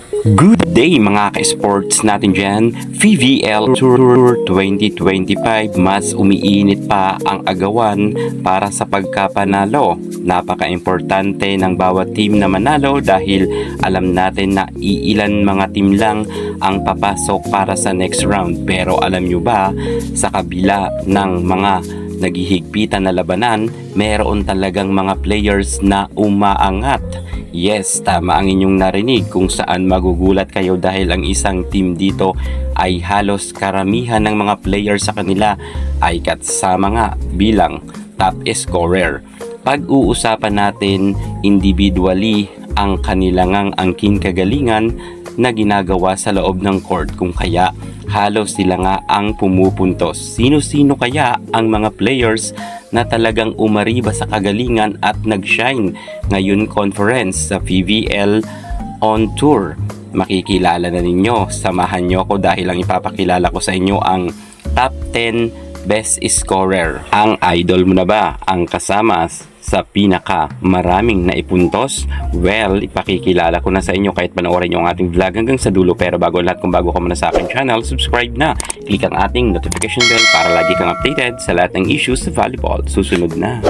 Good day mga ka-sports natin dyan. VVL Tour 2025, mas umiinit pa ang agawan para sa pagkapanalo. Napaka-importante ng bawat team na manalo dahil alam natin na iilan mga team lang ang papasok para sa next round. Pero alam nyo ba, sa kabila ng mga naghihigpitan na labanan, meron talagang mga players na umaangat. Yes, tama ang inyong narinig kung saan magugulat kayo dahil ang isang team dito ay halos karamihan ng mga players sa kanila ay kasama nga bilang top scorer. Pag-uusapan natin individually ang kanilang angking kagalingan na ginagawa sa loob ng court kung kaya halos sila nga ang pumupuntos. Sino-sino kaya ang mga players na talagang umariba sa kagalingan at nag-shine ngayon conference sa VVL on Tour? Makikilala na ninyo. Samahan nyo ako dahil ang ipapakilala ko sa inyo ang top 10 best scorer. Ang idol mo na ba ang kasama sa pinaka maraming naipuntos? Well, ipakikilala ko na sa inyo kahit panoorin nyo ang ating vlog hanggang sa dulo. Pero bago lahat, kung bago ka muna sa aking channel, subscribe na. Click ang ating notification bell para lagi kang updated sa lahat ng issues sa volleyball. Susunod na.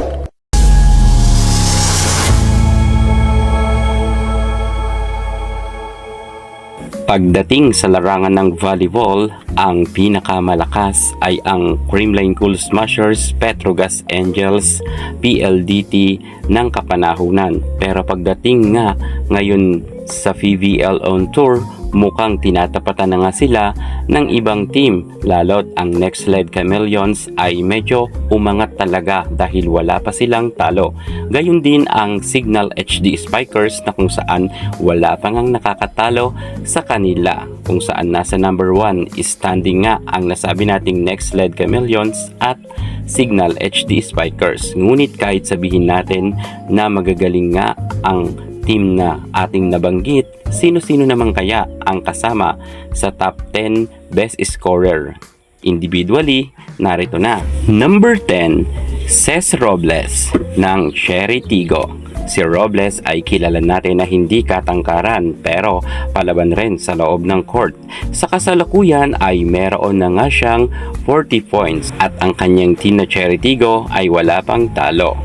Pagdating sa larangan ng volleyball, ang pinakamalakas ay ang Creamline Cool Smashers, Petrogas Angels, PLDT ng kapanahunan. Pero pagdating nga ngayon sa VVL on Tour, mukhang tinatapatan na nga sila ng ibang team, lalo't ang Next Led Chameleons ay medyo umangat talaga dahil wala pa silang talo. Gayon din ang Signal HD Spikers na kung saan wala pa ngang nakakatalo sa kanila, kung saan nasa number 1 standing nga ang nasabi nating Next Led Chameleons at Signal HD Spikers. Ngunit kahit sabihin natin na magagaling nga ang team na ating nabanggit, sino-sino naman kaya ang kasama sa top 10 best scorer? Individually, narito na. Number 10, Ces Robles ng Cherry Tigo. Si Robles ay kilala natin na hindi katangkaran pero palaban rin sa loob ng court. Sa kasalukuyan ay meron na nga siyang 40 points at ang kanyang team na Cherry Tigo ay wala pang talo.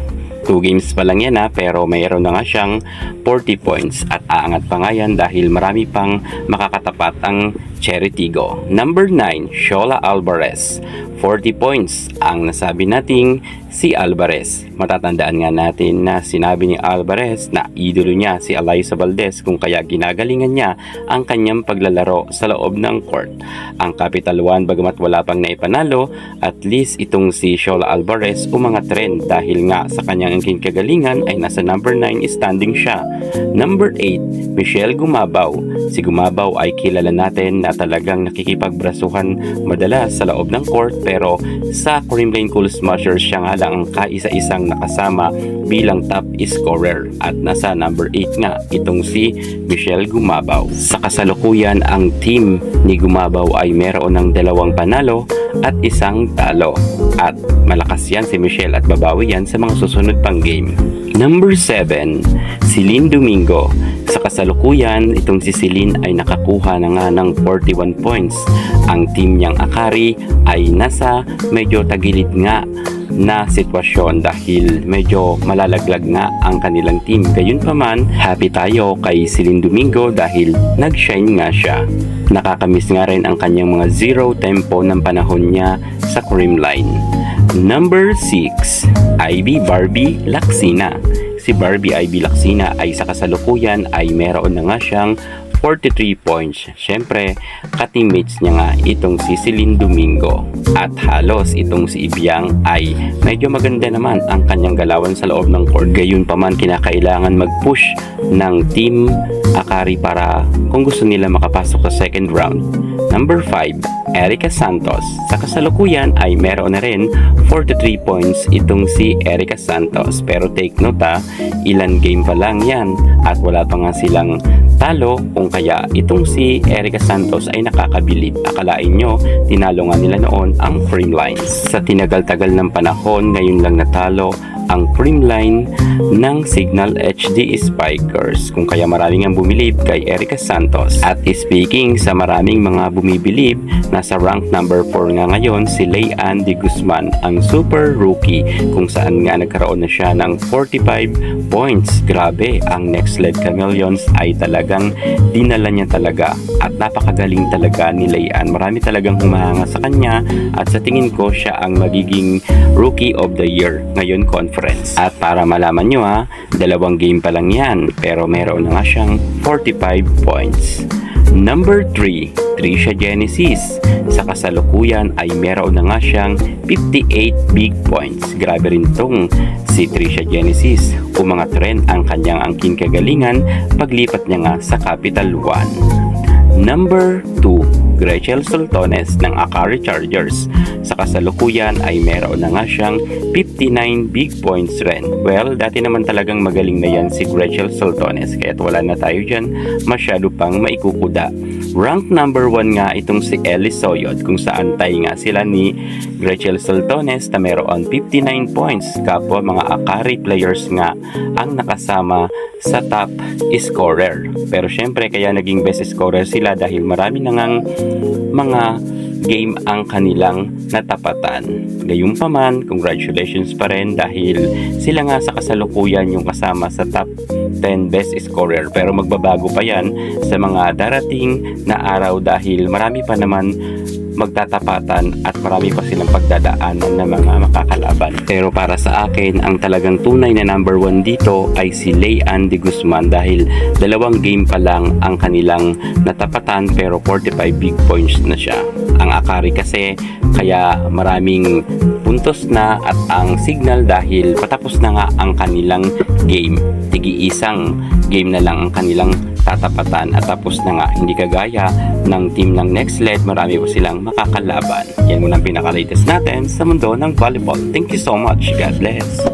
2 games pa lang yan pero mayroon na nga siyang 40 points at aangat pa nga yan dahil marami pang makakatapat ang Cherry Tigo. Number 9, Shola Alvarez. 40 points ang nasabi nating si Alvarez. Matatandaan nga natin na sinabi ni Alvarez na idolo niya si Alyssa Valdez kung kaya ginagalingan niya ang kanyang paglalaro sa loob ng court. Ang Capital One bagamat wala pang naipanalo, at least itong si Shola Alvarez umangat rin dahil nga sa kanyang angking kagalingan ay nasa number 9 standing siya. Number 8, Michelle Gumabaw. Si Gumabaw ay kilala natin na talagang nakikipagbrasuhan madalas sa loob ng court pero sa Creamline Cool Smashers siya nga lang ang kaisa-isang nakasama bilang top scorer at nasa number 8 nga itong si Michelle Gumabaw. Sa kasalukuyan ang team ni Gumabaw ay meron ng 2 panalo at 1 talo at malakas yan si Michelle at babawi yan sa mga susunod pang game. Number 7, Celine Domingo. Sa kasalukuyan, itong si Celine ay nakakuha na nga ng 41 points. Ang team niyang Akari ay nasa medyo tagilid nga na sitwasyon dahil medyo malalaglag nga ang kanilang team. Gayunpaman, happy tayo kay Celine Domingo dahil nag-shine nga siya. Nakakamiss nga rin ang kanyang mga zero tempo ng panahon niya sa Creamline. Number 6, Ivy Barbie Laksina. Si Barbie Ivy Laksina ay sa kasalukuyan ay meron na nga siyang 43 points. Siyempre, ka-teammates niya nga itong si Celine Domingo. At halos itong si Ibiang ay medyo maganda naman ang kanyang galawan sa loob ng court. Gayunpaman, kinakailangan mag-push ng team Akari para kung gusto nila makapasok sa second round. Number 5, Erica Santos. Sa kasalukuyan ay meron na rin 43 points itong si Erica Santos. Pero take note ilan game pa lang yan at wala pa nga silang talo kung kaya itong si Erica Santos ay nakakabilib. Akalain nyo, tinalo nga nila noon ang Creamline. Sa tinagal-tagal ng panahon, ngayon lang natalo ang creamline ng Signal HD Spikers, kung kaya maraming ang bumilib kay Erica Santos. At speaking sa maraming mga bumibilib, nasa rank number 4 nga ngayon si Leyan de Guzman, ang super rookie, kung saan nga nagkaroon na siya ng 45 points. Grabe, ang Next Led Chameleons ay talagang dinala niya talaga at napakagaling talaga ni Leyan. Marami talagang humahanga sa kanya at sa tingin ko siya ang magiging Rookie of the Year ngayon conference. At para malaman nyo dalawang game pa lang yan pero meron na nga siyang 45 points. Number 3, Trisha Genesis. Sa kasalukuyan ay meron na nga siyang 58 big points. Grabe rin tong si Trisha Genesis. Umangat rin ang kanyang angking kagalingan paglipat niya nga sa Capital One. Number 2, Gretchen Soltones ng Akari Chargers. Sa kasalukuyan ay meron na nga siyang 59 big points rin. Well, dati naman talagang magaling na yan si Gretchen Soltones, kaya't wala na tayo dyan masyado pang maikukuda. Rank number 1 nga itong si Ellie Soyod, kung saan tayo nga sila ni Gretchen Soltones na meron 59 points. Kapwa mga Akari players nga ang nakasama sa top scorer. Pero syempre kaya naging best scorer sila dahil marami na ngang mga game ang kanilang natapatan. Gayunpaman, congratulations pa rin dahil sila nga sa kasalukuyan yung kasama sa top 10 best scorer. Pero magbabago pa yan sa mga darating na araw dahil marami pa naman magtatapatan at marami pa silang pagdadaanan ng mga makakalaban. Pero para sa akin, ang talagang tunay na number 1 dito ay si Leyan de Guzman dahil dalawang game pa lang ang kanilang natapatan pero 45 big points na siya. Ang Akari kasi kaya maraming puntos na at ang Signal dahil patapos na nga ang kanilang game. Tigi-isang game na lang ang kanilang tatapatan at tapos na nga, hindi kagaya ng team ng Next Led, marami po silang makakalaban. Yan muna ang pinaka-latest natin sa mundo ng volleyball. Thank you so much. God bless.